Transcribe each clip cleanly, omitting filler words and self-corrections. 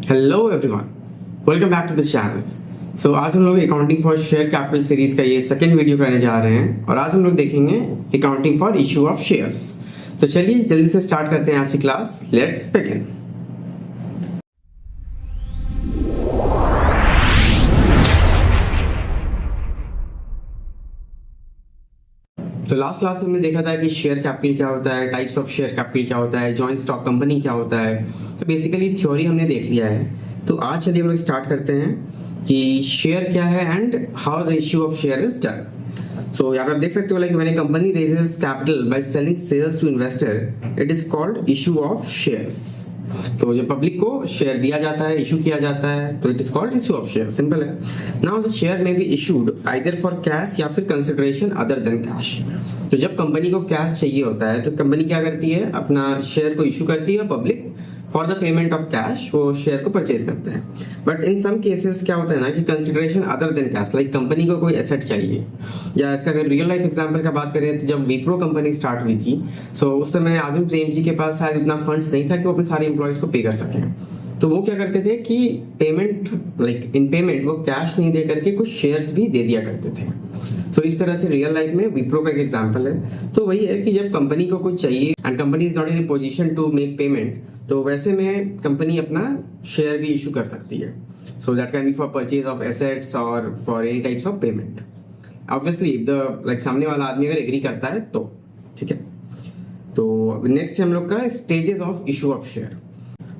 Hello everyone, welcome back to the channel. So आज हम लोग accounting for share capital series का ये सेकंड वीडियो करने जा रहे हैं और आज हम लोग देखेंगे accounting for issue of shares. तो चलिए जल्दी से स्टार्ट करते हैं आज की क्लास। Let's begin. तो लास्ट क्लास में हमने देखा था कि शेयर कैपिटल क्या होता है, टाइप्स ऑफ शेयर कैपिटल क्या होता है, जॉइंट स्टॉक कंपनी क्या होता है। तो बेसिकली थ्योरी हमने देख लिया है। तो आज चलिए हम लोग स्टार्ट करते हैं कि शेयर क्या है and how the issue of share is done. So यहाँ पे आप देख सकते हो, like when a company raises capital by selling shares to investor, it is called issue of shares. तो जब पब्लिक को शेयर दिया जाता है, इशू किया जाता है, तो it is called issue of share. Simple है। नाउ द शेयर में be issued either for cash या फिर कंसिडरेशन अदर देन कैश। तो जब कंपनी को कैश चाहिए होता है तो कंपनी क्या करती है, अपना शेयर को इशू करती है, public for the payment of cash वो शेयर को परचेज करते हैं। बट इन सम केसेस क्या होता है ना कि consideration other than cash, like company को कोई एसेट चाहिए, या इसका अगर रियल लाइफ एग्जांपल का बात करें तो जब विप्रो कंपनी स्टार्ट हुई थी, सो उस समय आजम प्रेम जी के पास शायद इतना फंड्स नहीं था कि वो अपने सारे एम्प्लॉयज को पे कर सकें। तो वो क्या करते थे कि पेमेंट, लाइक इन पेमेंट वो कैश नहीं दे करके कुछ शेयर्स भी दे दिया करते थे। तो इस तरह से रियल लाइफ में विप्रो का एक एग्जांपल है। तो वही है कि जब कंपनी को कुछ चाहिए and company is not in position to make payment, तो वैसे में कंपनी अपना शेयर भी इशू कर सकती है। So that can be for purchase of assets और for any types of payment. Obviously the like सामने वाला आदमी अगर एग्री करता है तो ठीक है। तो नेक्स्ट हम लोग का stages of issue of share.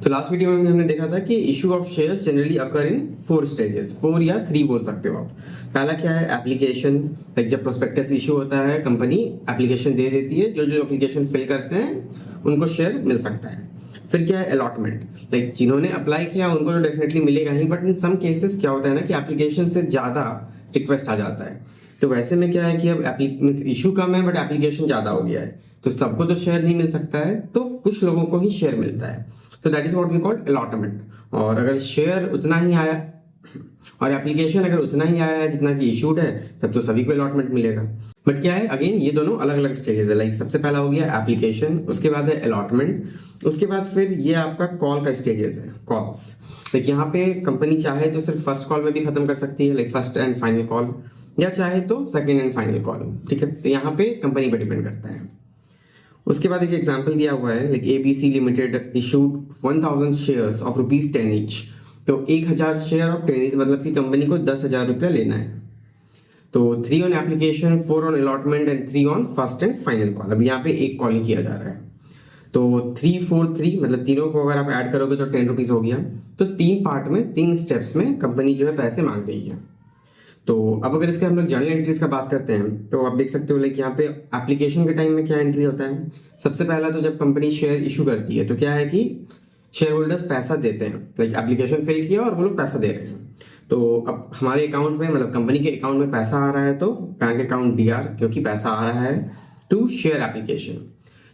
तो लास्ट वीडियो में हमने देखा था कि issue of shares generally occur in 4 stages, 4 या 3 बोल सकते हो आप। पहला क्या है, एप्लीकेशन। लाइक जब प्रोस्पेक्टस इशू होता है, कंपनी एप्लीकेशन दे देती है, जो जो एप्लीकेशन फिल करते हैं उनको शेयर मिल सकता है। फिर क्या है, अलॉटमेंट। लाइक जिन्होंने अप्लाई किया उनको तो डेफिनेटली मिलेगा ही, बट इन सम केसेस क्या होता है ना कि एप्लीकेशन से ज्यादा रिक्वेस्ट आ जाता है। तो वैसे में क्या है कि अब इशू कम है बट एप्लीकेशन ज्यादा हो गया है, तो सबको तो शेयर नहीं मिल सकता है, तो कुछ लोगों को ही शेयर मिलता है। तो that is what we call allotment. और अगर शेयर उतना ही आया और एप्लीकेशन अगर उतना ही आया है जितना कि इशूड है, तब तो सभी को अलॉटमेंट मिलेगा। बट क्या है, अगेन ये दोनों अलग अलग स्टेजेस है। लाइक सबसे पहला हो गया एप्लीकेशन, उसके बाद है अलॉटमेंट, उसके बाद फिर ये आपका कॉल का स्टेजेस है, कॉल्स। लाइक यहाँ पे कंपनी चाहे तो सिर्फ फर्स्ट कॉल में भी खत्म कर सकती है, like first and final call, या चाहे तो सेकेंड एंड फाइनल कॉल। ठीक है, तो यहाँ पे कंपनी पर डिपेंड करता है। उसके बाद एक एग्जांपल दिया हुआ है, like ABC limited issued 1000 shares of ₹10 each. तो 1000 शेयर ऑफ 10 ईच मतलब कि कंपनी को 10,000 रुपया लेना है। तो 3 on application, 4 on allotment and 3 on first and final call. अब यहाँ पे एक कॉल ही किया जा रहा है। तो 3 4 3 मतलब तीनों को अगर आप ऐड करोगे तो 10 रुपीज हो गया। तो 3 पार्ट में, 3 स्टेप्स में कंपनी जो है पैसे मांग रही है। तो अब अगर इसके हम लोग जर्नल एंट्रीज का बात करते हैं तो आप देख सकते हो, लाइक यहाँ पे एप्लीकेशन के टाइम में क्या एंट्री होता है। सबसे पहला तो जब कंपनी शेयर इशू करती है तो क्या है कि शेयर होल्डर्स पैसा देते हैं, लाइक एप्लीकेशन फिल किया और वो लोग पैसा दे रहे हैं। तो अब हमारे अकाउंट में, मतलब कंपनी के अकाउंट में पैसा आ रहा है तो बैंक अकाउंट डीआर, क्योंकि पैसा आ रहा है, टू शेयर एप्लीकेशन।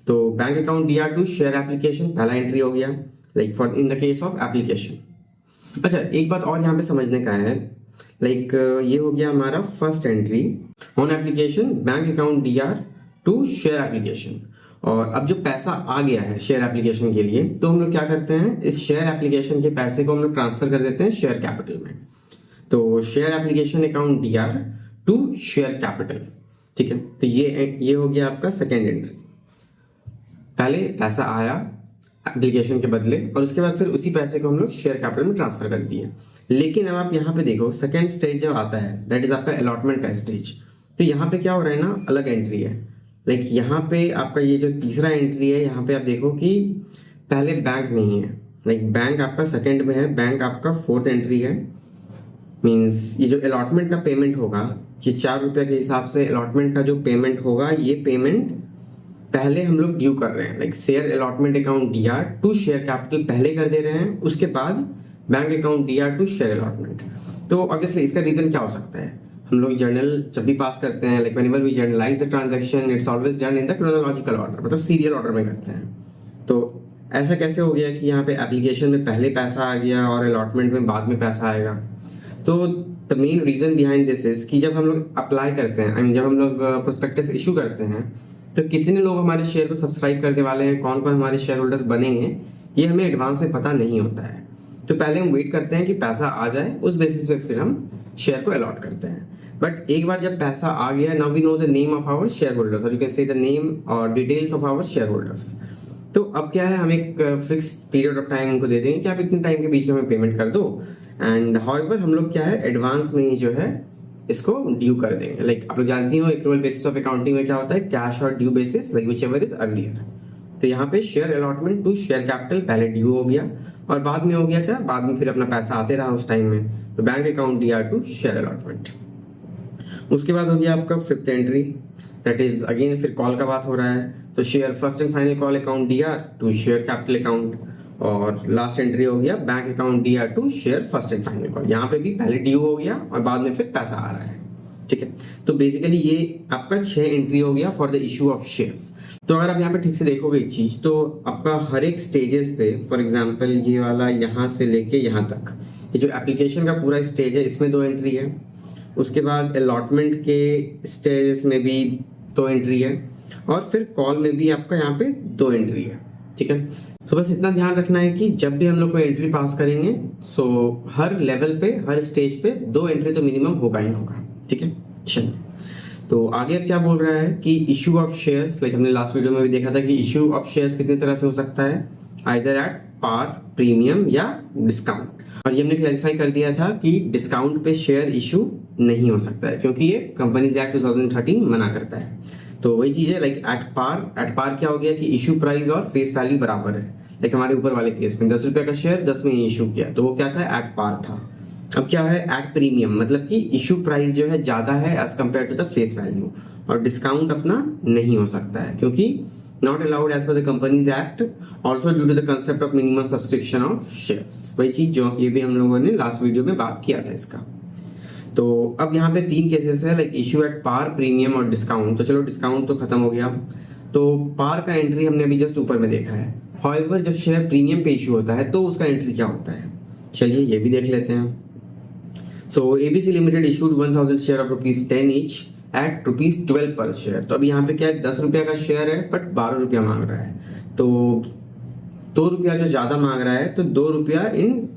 तो bank account DR to share application पहला एंट्री हो गया, like for in the case of application. अच्छा, एक बात और यहाँ पे समझने का है, लाइक ये हो गया हमारा first entry on application, bank account DR to share application. और अब जो पैसा आ गया है शेयर एप्लीकेशन के लिए, तो हम लोग क्या करते हैं, इस शेयर एप्लीकेशन के पैसे को हम लोग ट्रांसफर कर देते हैं शेयर कैपिटल में। तो share application account DR to share capital. ठीक है, तो ये हो गया आपका सेकेंड एंट्री। पहले पैसा आया एप्लीकेशन के बदले और उसके बाद फिर उसी पैसे को हम लोग शेयर कैपिटल में ट्रांसफर कर दिए। लेकिन अब आप यहाँ पे देखो, सेकेंड स्टेज जब आता है, दैट इज आपका अलॉटमेंट का स्टेज। तो यहाँ पे क्या हो रहा है ना, अलग एंट्री है। लाइक यहाँ पे आपका ये जो तीसरा एंट्री है, यहाँ पे आप देखो कि पहले बैंक नहीं है, लाइक बैंक आपका सेकेंड में है, बैंक आपका फोर्थ एंट्री है। मीन्स ये जो अलॉटमेंट का पेमेंट होगा, ये 4 रुपये के हिसाब से अलॉटमेंट का जो पेमेंट होगा, ये पेमेंट पहले हम लोग ड्यू कर रहे हैं। Like share allotment account DR to share capital पहले कर दे रहे हैं, उसके बाद bank account DR to share allotment. तो ऑब्वियसली इसका रीजन क्या हो सकता है, हम लोग जर्नल जब भी पास करते हैं, like whenever we journalize the transaction, it's always done in the chronological order, मतलब सीरियल ऑर्डर में करते हैं। तो ऐसा कैसे हो गया कि यहाँ पे एप्लीकेशन में पहले पैसा आ गया और अलॉटमेंट में बाद में पैसा आएगा। तो the main reason behind this is कि जब हम लोग अप्लाई करते हैं, आई मीन जब हम लोग प्रोस्पेक्टस इशू करते हैं, तो कितने लोग हमारे शेयर को सब्सक्राइब करने वाले हैं, कौन कौन हमारे शेयर होल्डर्स बनेंगे, ये हमें एडवांस में पता नहीं होता है। तो पहले हम वेट करते हैं कि पैसा आ जाए, उस बेसिस पे फिर हम शेयर को अलॉट करते हैं। बट एक बार जब पैसा आ गया, now we know the name of our shareholders, और you can say the name और details of our shareholders. तो अब क्या है, हम एक फिक्स पीरियड ऑफ टाइम उनको दे देंगे कि आप इतने टाइम के बीच में हमें पेमेंट कर दो, एंड हाउएवर हम लोग क्या है एडवांस में ही जो है इसको ड्यू कर देंगे। लाइक आप लोग जानती हो एक्रूअल बेसिस ऑफ अकाउंटिंग में क्या होता है, कैश और due basis, like whichever is earlier. तो यहाँ पे share allotment to share capital पहले ड्यू हो गया, और बाद में हो गया क्या, बाद में फिर अपना पैसा आते रहा उस टाइम में, तो bank account DR to share allotment. उसके बाद हो गया आपका fifth entry, that is again फिर कॉल का बात हो रहा है, तो share first and final call account DR to share capital account, और लास्ट एंट्री हो गया bank account DR to share first and final call. यहाँ पे भी पहले ड्यू हो गया और बाद में फिर पैसा आ रहा है, ठीक है। तो बेसिकली ये आपका 6 एंट्री हो गया for the issue of shares. तो अगर आप यहाँ पे ठीक से देखोगे एक चीज, तो आपका हर एक स्टेजेस पे, फॉर एग्जांपल ये वाला यहाँ से लेके यहाँ तक, ये जो एप्लीकेशन का पूरा स्टेज है इसमें 2 एंट्री है, उसके बाद अलॉटमेंट के स्टेजेस में भी 2 एंट्री है, और फिर कॉल में भी आपका यहाँ पे 2 एंट्री है, ठीक है। तो बस इतना ध्यान रखना है कि जब भी हम लोग कोई एंट्री पास करेंगे, सो हर लेवल पे, हर स्टेज पे 2 एंट्री तो मिनिमम होगा ही होगा, ठीक है। चलिए, तो आगे अब क्या बोल रहा है कि इशू ऑफ शेयर्स, लाइक हमने लास्ट वीडियो में भी देखा था कि इशू ऑफ शेयर्स कितनी तरह से हो सकता है, आइदर एट पार, प्रीमियम या डिस्काउंट। और ये हमने क्लैरिफाई कर दिया था कि डिस्काउंट पे शेयर इशू नहीं हो सकता है, क्योंकि ये कंपनीज एक्ट 2013 मना करता है। तो वही चीज है, लाइक एट पार क्या हो गया कि इशू प्राइस और फेस वैल्यू बराबर है। लाइक हमारे ऊपर वाले केस में 10 रुपए का शेयर 10 में इशू किया, तो वो क्या था, एट पार था। अब क्या है एट प्रीमियम, मतलब कि इशू प्राइस जो है ज्यादा है as compared to the face value, और डिस्काउंट अपना नहीं हो सकता है क्योंकि not allowed as per the Companies Act, also due to the concept of minimum subscription of shares. वही चीज जो ये भी हम लोगों ने लास्ट वीडियो में बात किया था इसका। तो अब यहाँ पे 3 केसेस है, like issue at par, premium और डिस्काउंट। तो चलो डिस्काउंट तो खत्म हो गया, तो पार का एंट्री हमने अभी जस्ट ऊपर में देखा है। हाउएवर जब शेयर प्रीमियम पे इशू होता है तो उसका एंट्री क्या होता है, चलिए ये भी देख लेते हैं। So ABC Limited issued 1000 share of ₹10 each at ₹12 पर शेयर। तो अभी यहाँ पे क्या है, 10 रुपया का शेयर है बट 12 रुपया मांग रहा है, तो 2 रुपया जो ज्यादा मांग रहा है, तो 2 रुपया इन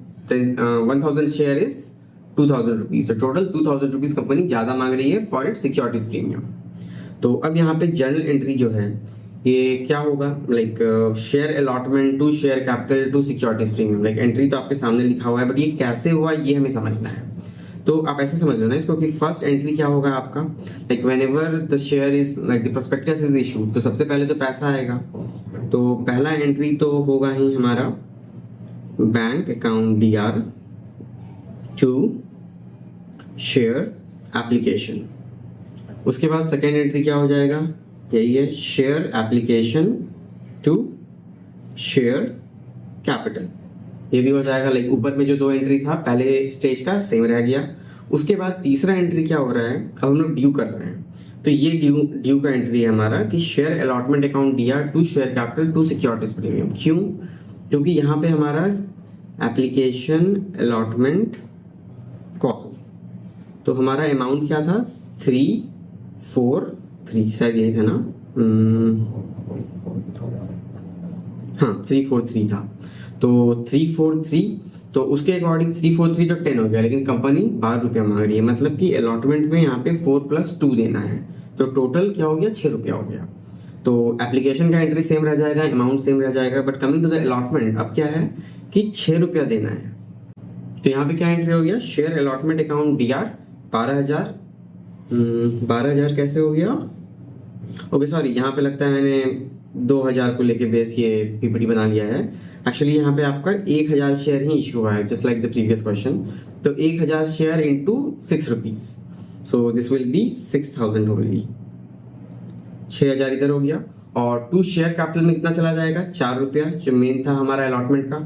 1000 शेयर इज 2000 रुपीज, तो टोटल 2000 रुपीज कंपनी ज्यादा मांग रही है फॉर इट सिक्योरिटीज प्रीमियम। तो अब यहाँ पे जर्नल एंट्री जो है ये क्या होगा, like share allotment to share capital to securities premium. Like entry तो आपके सामने लिखा हुआ है, बट ये कैसे हुआ ये हमें समझना है। तो आप ऐसे समझ लो ना इसको कि फर्स्ट एंट्री क्या होगा आपका, like whenever the share is like the prospectus is issued, तो सबसे पहले तो पैसा आएगा। तो पहला एंट्री तो होगा ही हमारा bank account DR to share application. उसके बाद सेकेंड एंट्री क्या हो जाएगा, यही है share application to share capital, ये भी हो जाएगा। लाइक ऊपर में जो 2 एंट्री था पहले स्टेज का सेम रह गया। उसके बाद तीसरा एंट्री क्या हो रहा है, अब हम लोग ड्यू कर रहे हैं, तो ये ड्यू का एंट्री है हमारा कि share allotment account DR to share capital to securities premium. क्यों, क्योंकि यहाँ पे हमारा एप्लीकेशन अलॉटमेंट कॉल, तो हमारा अमाउंट क्या था 343, शायद यही था ना, हाँ 343 था। तो 343, तो उसके अकॉर्डिंग 343 तो 10 हो गया, लेकिन कंपनी 12 रुपया मांग रही है, मतलब कि अलॉटमेंट में यहाँ पे 4+2 देना है, तो टोटल क्या हो गया 6 रुपया हो गया। तो एप्लीकेशन का एंट्री सेम रह जाएगा, अमाउंट सेम रह जाएगा, but coming to the allotment अब क्या है कि 6 रुपया देना है। तो यहाँ पे क्या एंट्री हो गया, शेयर अलॉटमेंट अकाउंट डीआर 12,000 कैसे हो गया, ओके सॉरी, यहाँ पे लगता है मैंने 2000 को लेके बेस ये पीपीटी बना लिया है। एक्चुअली यहाँ पे आपका 1000 शेयर ही इशू हुआ है, just like the previous question. तो 1000 share into 6 rupees, so this will be 6000 only. 6000 इधर हो गया, और टू शेयर कैपिटल में कितना चला जाएगा, 4 रुपया जो मेन था हमारा अलॉटमेंट का,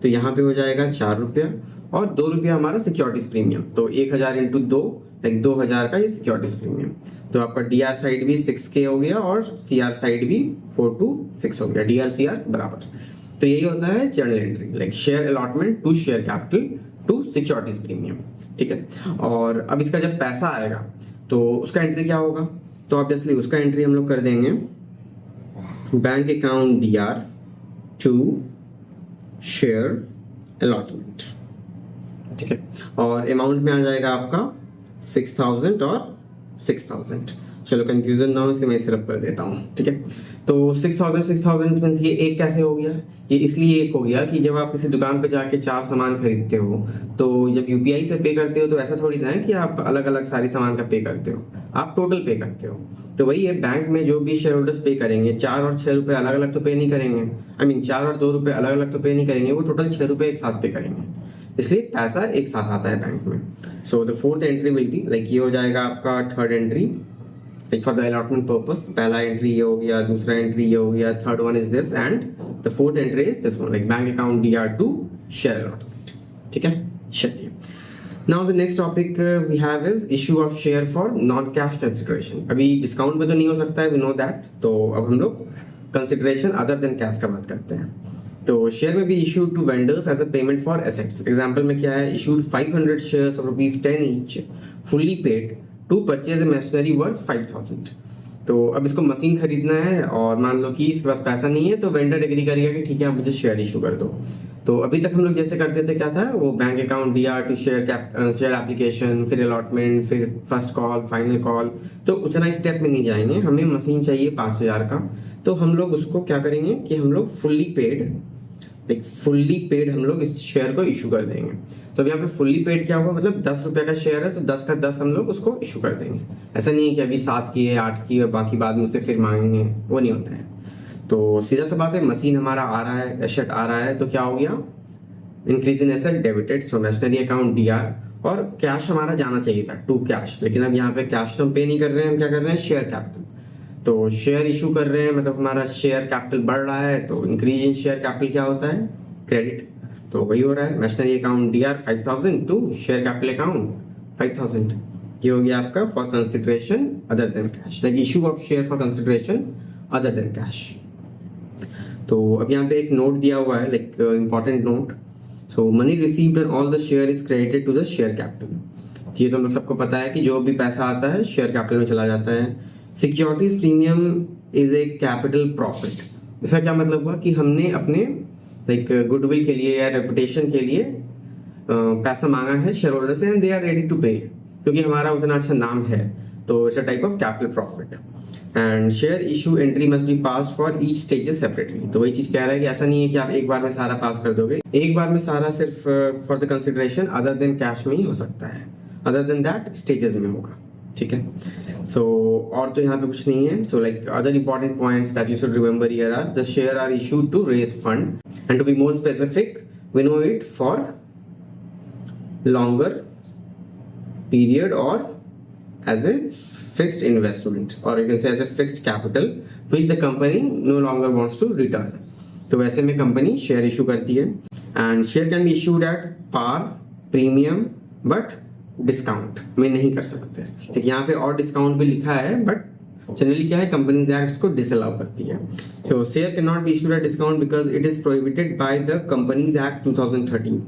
तो यहाँ पे हो जाएगा 4 रुपया, और 2 रुपया हमारा सिक्योरिटीज प्रीमियम। तो 1000 इंटू 2, लाइक 2000 का ये सिक्योरिटीज प्रीमियम। तो आपका डीआर साइड भी 6K हो गया और सीआर साइड भी 4 to 6 हो गया, डीआर सीआर बराबर। तो यही होता है journal entry, like share allotment to share capital to securities premium, ठीक है। और अब इसका जब पैसा आएगा तो उसका एंट्री क्या होगा, तो ऑब्वियसली उसका एंट्री हम लोग कर देंगे bank account DR to share allotment, ठीक है। और अमाउंट में आ जाएगा आपका 6,000 और 6,000। चलो कंफ्यूजन ना हो इसलिए मैं सिर्फ कर देता हूँ, ठीक है। तो 6,000 मीन्स ये एक कैसे हो गया? ये इसलिए एक हो गया कि जब आप किसी दुकान पे जाके 4 सामान खरीदते हो तो जब यूपीआई से पे करते हो तो ऐसा थोड़ी ना है कि आप अलग अलग सारी सामान का पे करते हो, आप टोटल पे करते हो। तो वही है, बैंक में जो भी शेयर होल्डर्स पे करेंगे 4 और 6 रुपए अलग अलग तो पे नहीं करेंगे, आई मीन 4 और 2 रुपए अलग अलग तो पे नहीं करेंगे, वो टोटल 6 रुपए एक साथ पे करेंगे, इसलिए पैसा एक साथ आता है बैंक में। So the fourth entry will be like ये हो जाएगा आपका third entry like for the allotment purpose. पहला एंट्री ये हो गया, दूसरा एंट्री ये हो गया, third one is this and the fourth entry is this one like bank account DR to share allotment, ठीक है। चलिए now the next topic we have is issue of share for non cash consideration. अभी discount में तो नहीं हो सकता है, वी नो दैट, तो अब हम लोग कंसिडरेशन अदर देन कैश का बात करते हैं। तो शेयर में भी issued to vendors as a payment for assets. Example में क्या है, issued 500 shares of ₹10 each fully paid to purchase a machinery worth 5,000। तो अब इसको मशीन खरीदना है और मान लो कि इसके पास पैसा नहीं है तो वेंडर एग्री करेगा कि ठीक है आप मुझे शेयर इशू कर दो। तो अभी तक हम लोग जैसे करते थे क्या था, वो bank account DR to share application, फिर अलॉटमेंट, फिर फर्स्ट कॉल, फाइनल कॉल, तो उतना स्टेप में नहीं जाएंगे। हमें मशीन चाहिए 5,000 का, तो हम लोग उसको क्या करेंगे कि हम लोग फुल्ली पेड हम लोग इस शेयर को इशू कर देंगे। तो अब यहाँ पे फुल्ली पेड क्या हुआ, मतलब 10 रुपए का शेयर है तो 10 का 10 हम लोग उसको इशू कर देंगे। ऐसा नहीं है कि अभी 7 की है, 8 की है, बाकी बाद में उसे फिर मांगेंगे, वो नहीं होता है। तो सीधा सा बात है, मशीन हमारा आ रहा है, एसेट आ रहा है, तो क्या हो गया, increase in asset debited so machinery account DR, और कैश हमारा जाना चाहिए था टू कैश, लेकिन अब यहाँ पे कैश तो हम पे नहीं कर रहे हैं, हम क्या कर रहे हैं, शेयर कैपिटल। तो शेयर इशू कर रहे हैं, मतलब हमारा शेयर कैपिटल बढ़ रहा है, तो इंक्रीज इन शेयर कैपिटल क्या होता है, क्रेडिट। तो वही हो रहा है, machinery account DR 5,000 to share capital account 5,000। ये हो गया आपका for consideration other than cash, like issue of share for consideration other than cash. तो अब यहाँ पे एक नोट दिया हुआ है, like important note. So money received and all the share is credited to the share capital. ये तो हम लोग सबको पता है कि जो भी पैसा आता है शेयर कैपिटल में चला जाता है। Securities premium is a capital profit. इसका क्या मतलब हुआ कि हमने अपने लाइक गुडविल के लिए या रेपुटेशन के लिए पैसा मांगा है शेयर होल्डर से and they are ready to pay, क्योंकि हमारा उतना अच्छा नाम है, तो it's a type of capital profit. And share issue entry must be pass for each stages separately. तो वही चीज कह रहा है कि ऐसा नहीं है कि आप एक बार में सारा पास कर दोगे, एक बार में सारा सिर्फ for the consideration other than cash में ही हो सकता है, अदर देन दैट स्टेजेस में होगा, ठीक है। सो और तो यहाँ पे कुछ नहीं है। So like other important points that you should remember here are the share are issued to raise fund and to be more specific we know it for longer period or as a fixed investment, or you can say as a fixed capital which the company no longer wants to return. तो वैसे में company share issue करती है and share can be issued at par, premium, but discount में नहीं कर सकते। लेकिन यहाँ पे और डिस्काउंट भी लिखा है, बट जनरली क्या है, कंपनीज एक्ट्स को डिसअलाउ करती है। सो share can not be issued at discount because it is prohibited by the Companies act 2013,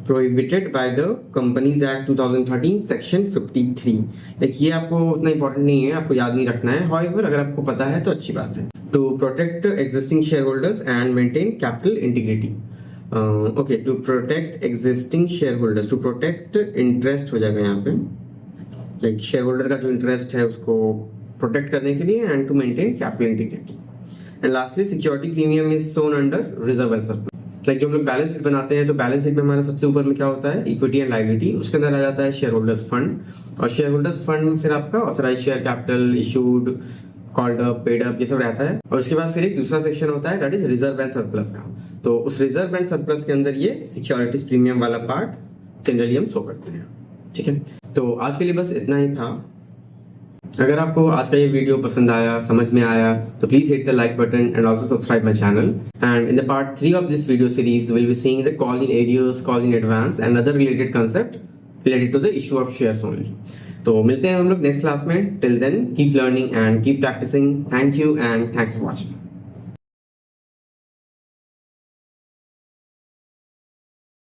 prohibited by the Companies Act 2013 section 53। Like ये आपको उतना इंपॉर्टेंट नहीं है, आपको याद नहीं रखना है, however अगर आपको पता है तो अच्छी बात है। To protect existing shareholders and maintain capital integrity। Okay, to protect existing shareholders, to protect interest हो जाएगा यहाँ पे, लाइक shareholder का जो इंटरेस्ट है उसको प्रोटेक्ट करने के लिए and to maintain capital integrity। And lastly, security premium is shown under reserve and surplus। Like जो हम लोग बैलेंस शीट बनाते हैं तो बैलेंस शीट में हमारा सबसे ऊपर में क्या होता है, इक्विटी एंड लायबिलिटी, उसके अंदर आ जाता है शेयर होल्डर्स फंड, और शेयर होल्डर्स फंड में फिर आपका authorise share capital, issued, called up, paid up, ये सब रहता है। और उसके बाद फिर एक दूसरा सेक्शन होता है that is reserve and surplus का। तो उस रिजर्व एंड सरप्लस के अंदर ये सिक्योरिटीज प्रीमियम वाला पार्ट जनरली हम शो करते हैं, ठीक है। तो आज के लिए बस इतना ही था। अगर आपको आज का ये वीडियो पसंद आया, समझ में आया, तो please hit the like button and also subscribe my channel. And in the part 3 of this video series will be seeing the call in arrears, call in advance and other related concept related to the issue of shares only. तो मिलते हैं हम लोग next class में। Till then keep learning and keep practising. Thank you and thanks for watching.